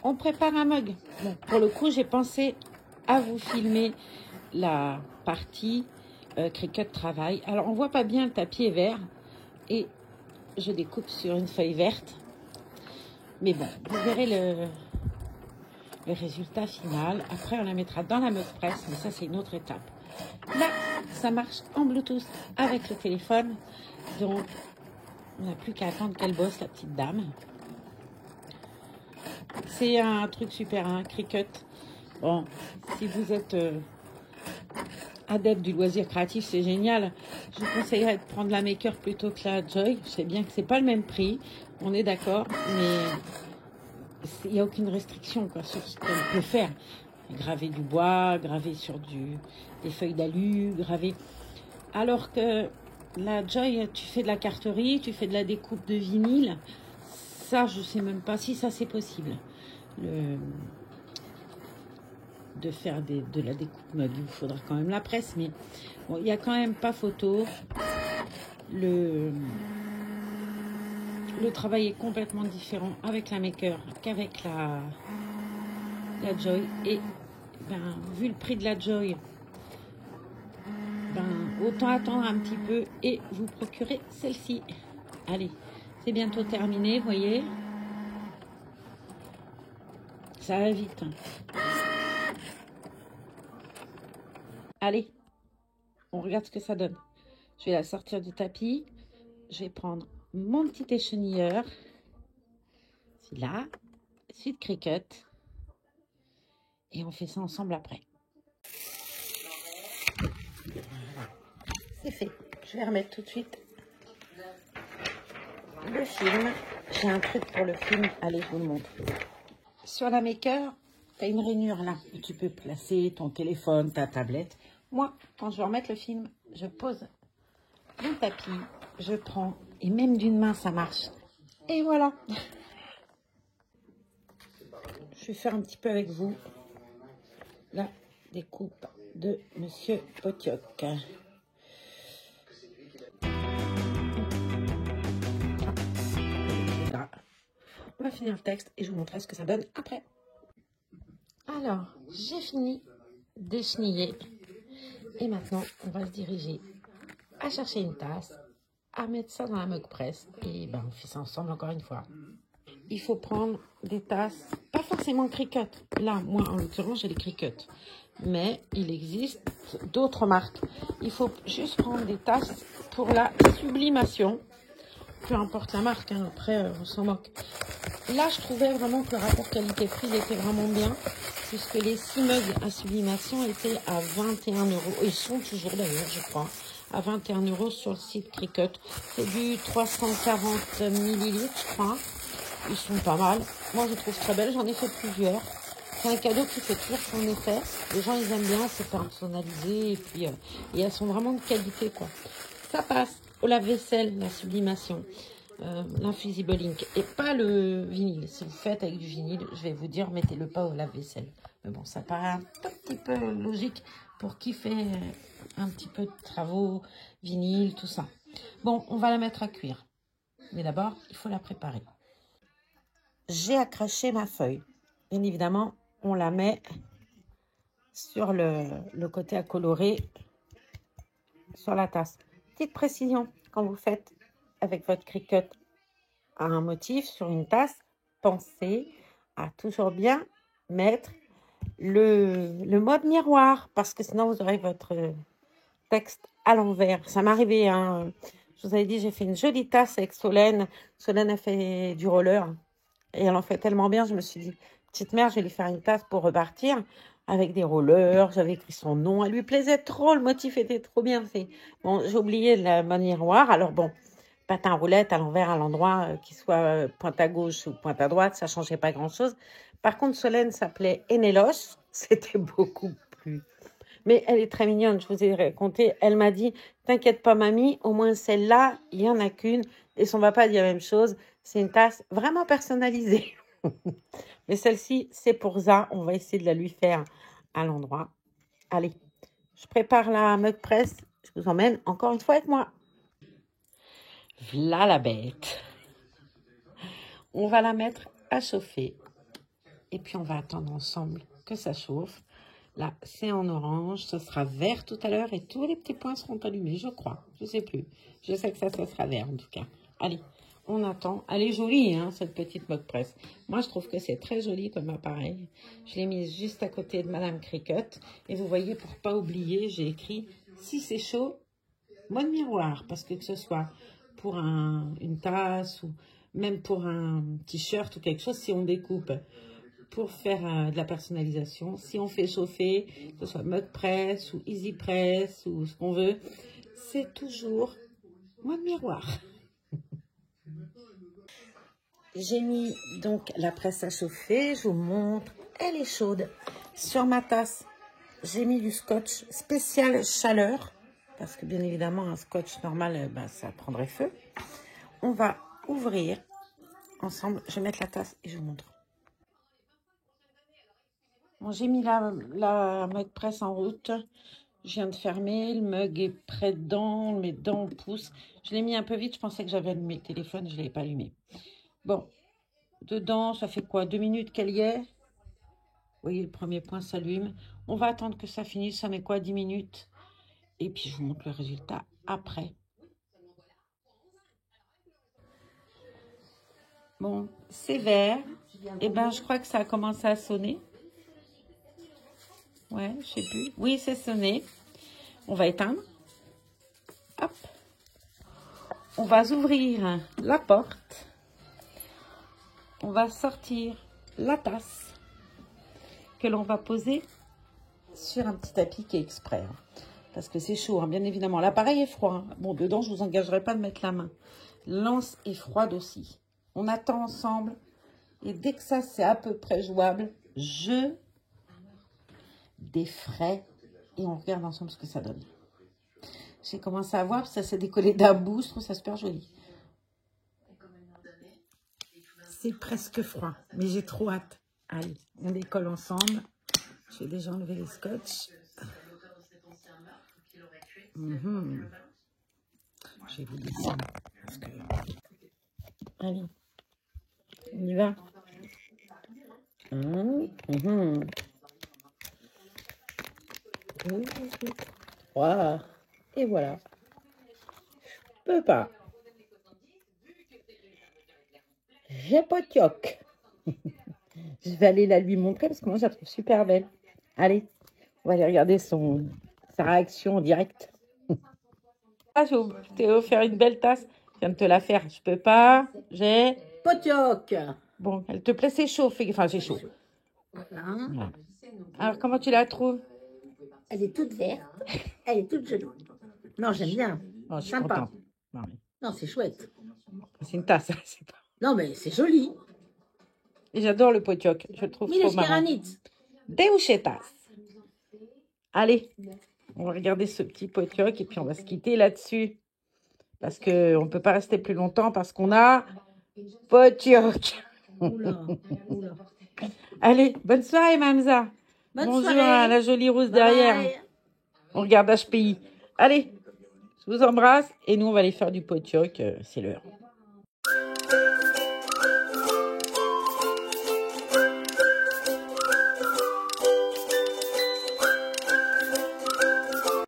on prépare un mug. Bon, pour le coup, j'ai pensé à vous filmer la partie Cricut travail. Alors, on voit pas bien, le tapis est vert et je découpe sur une feuille verte. Mais bon, vous verrez le résultat final. Après, on la mettra dans la mug press, mais ça, c'est une autre étape. Là, ça marche en Bluetooth avec le téléphone. Donc, on n'a plus qu'à attendre qu'elle bosse, la petite dame. C'est un truc super, hein, Cricut. Bon, si vous êtes adepte du loisir créatif, c'est génial. Je vous conseillerais de prendre la Maker plutôt que la Joy. Je sais bien que c'est pas le même prix, on est d'accord, mais il n'y a aucune restriction quoi, sur ce qu'on peut faire. Graver du bois, graver sur des feuilles d'alu, graver. Alors que la Joy, tu fais de la carterie, tu fais de la découpe de vinyle. Ça, je sais même pas si ça c'est possible. De faire de la découpe mug, il faudra quand même la presse, mais bon, il n'y a quand même pas photo. Le travail est complètement différent avec la Maker qu'avec la Joy. Et ben, vu le prix de la Joy, ben, autant attendre un petit peu et vous procurer celle-ci. Allez, c'est bientôt terminé, vous voyez. Ça va vite. Allez, on regarde ce que ça donne. Je vais la sortir du tapis. Je vais prendre mon petit échenilleur. Celui-là. Celui de Cricut. Et on fait ça ensemble après. C'est fait. Je vais remettre tout de suite le film. J'ai un truc pour le film. Allez, je vous le montre. Sur la Maker, tu as une rainure là où tu peux placer ton téléphone, ta tablette. Moi, quand je veux remettre le film, je pose mon tapis, je prends, et même d'une main, ça marche. Et voilà. Je vais faire un petit peu avec vous la découpe de Monsieur Potioc. On va finir le texte et je vous montrerai ce que ça donne après. Alors, j'ai fini d'écheniller. Et maintenant, on va se diriger à chercher une tasse, à mettre ça dans la mug press. Et ben, on fait ça ensemble encore une fois. Il faut prendre des tasses, pas forcément Cricut. Là, moi, en l'occurrence, j'ai les Cricut. Mais il existe d'autres marques. Il faut juste prendre des tasses pour la sublimation. Peu importe la marque, hein, après, on s'en moque. Là, je trouvais vraiment que le rapport qualité-prix était vraiment bien. Puisque les 6 mugs à sublimation étaient à 21 €. Ils sont toujours d'ailleurs, je crois, à 21 € sur le site Cricut. C'est du 340 millilitres, je crois. Ils sont pas mal. Moi, je trouve très belle. J'en ai fait plusieurs. C'est un cadeau qui fait toujours son effet. Les gens, ils aiment bien. C'est personnalisé. Et puis, et elles sont vraiment de qualité, quoi. Ça passe au lave-vaisselle, la sublimation. L'infusible ink. Et pas le vinyle. Si vous faites avec du vinyle, je vais vous dire, mettez-le pas au lave-vaisselle. Mais bon, ça paraît un tout petit peu logique pour qui fait un petit peu de travaux, vinyle, tout ça. Bon, on va la mettre à cuire. Mais d'abord, il faut la préparer. J'ai accroché ma feuille. Bien évidemment, on la met sur le côté à colorer sur la tasse. Petite précision, quand vous faites avec votre Cricut un motif sur une tasse, pensez à toujours bien mettre le mode miroir parce que sinon vous aurez votre texte à l'envers. Ça m'est arrivé, hein. Je vous avais dit, j'ai fait une jolie tasse avec Solène. Solène a fait du roller. Et elle en fait tellement bien, je me suis dit, petite mère, je vais lui faire une tasse pour repartir avec des rollers. J'avais écrit son nom. Elle lui plaisait trop, le motif était trop bien fait. Bon, j'ai oublié le mode miroir. Alors bon, patin roulette à l'envers, à l'endroit, qu'il soit pointe à gauche ou pointe à droite, ça changeait pas grand-chose. Par contre, Solène s'appelait Enelos. C'était beaucoup plus... Mais elle est très mignonne, je vous ai raconté. Elle m'a dit, t'inquiète pas mamie, au moins celle-là, il n'y en a qu'une. Et son papa dit la même chose. C'est une tasse vraiment personnalisée. Mais celle-ci, c'est pour ça. On va essayer de la lui faire à l'endroit. Allez, je prépare la mug press. Je vous emmène encore une fois avec moi. Voilà la bête. On va la mettre à chauffer. Et puis, on va attendre ensemble que ça chauffe. Là, c'est en orange. Ce sera vert tout à l'heure et tous les petits points seront allumés, je crois. Je ne sais plus. Je sais que ça sera vert en tout cas. Allez, on attend. Elle est jolie, hein, cette petite Moque Presse. Moi, je trouve que c'est très joli comme appareil. Je l'ai mise juste à côté de Madame Cricut. Et vous voyez, pour ne pas oublier, j'ai écrit « Si c'est chaud, mode miroir ». Parce que ce soit pour une tasse ou même pour un t-shirt ou quelque chose, si on découpe pour faire de la personnalisation, si on fait chauffer, que ce soit Moque Presse ou Easy Press ou ce qu'on veut, c'est toujours mode miroir. J'ai mis donc la presse à chauffer, je vous montre, elle est chaude. Sur ma tasse, j'ai mis du scotch spécial chaleur, parce que bien évidemment un scotch normal, ça prendrait feu. On va ouvrir ensemble, je vais mettre la tasse et je vous montre. Bon, j'ai mis la Moque Presse en route, je viens de fermer, le mug est près dedans, on le met dedans, on pousse. Je l'ai mis un peu vite, je pensais que j'avais allumé le téléphone, je ne l'ai pas allumé. Bon. Dedans, ça fait quoi? 2 minutes qu'elle y est. Vous voyez, le premier point s'allume. On va attendre que ça finisse. Ça met quoi? 10 minutes. Et puis, je vous montre le résultat après. Bon, c'est vert. Et ben, je crois que ça a commencé à sonner. Ouais, je sais plus. Oui, c'est sonné. On va éteindre. Hop. On va ouvrir la porte. On va sortir la tasse que l'on va poser sur un petit tapis qui est exprès. Parce que c'est chaud, hein, bien évidemment. L'appareil est froid. Hein. Bon, dedans, je ne vous engagerai pas de mettre la main. L'anse est froide aussi. On attend ensemble. Et dès que ça, c'est à peu près jouable, je défrais et on regarde ensemble ce que ça donne. J'ai commencé à voir, parce que ça s'est décollé d'un bout. Je trouve ça super joli. C'est presque froid, mais j'ai trop hâte. Allez, on décolle ensemble. Je vais déjà enlever les scotch. Je vais vous descendre. Allez, on y va. Wow. Et voilà. Je peux pas. J'ai pas de yoke. Je vais aller la lui montrer parce que moi, je la trouve super belle. Allez, on va aller regarder sa réaction en direct. Ah, je t'ai offert une belle tasse. Je viens de te la faire. Je peux pas. J'ai Potioc. Bon, elle te plaît, c'est chaud. Enfin, c'est chaud. Voilà. Alors, comment tu la trouves? Elle est toute verte. Elle est toute jolie. Non, j'aime bien. Oh, je suis sympa. contente. Non, c'est chouette. C'est une tasse. C'est pas... Non, mais c'est joli. Et j'adore le potioc. Je le trouve trop marrant. Deuchetas. Allez, on va regarder ce petit potioc et puis on va se quitter là-dessus. Parce qu'on ne peut pas rester plus longtemps parce qu'on a potioc. Oula, oula. Allez, bonne soirée, Mamza. Bonjour à la jolie rousse derrière. Bye. On regarde HPI. Allez, je vous embrasse et nous, on va aller faire du potioc. C'est l'heure.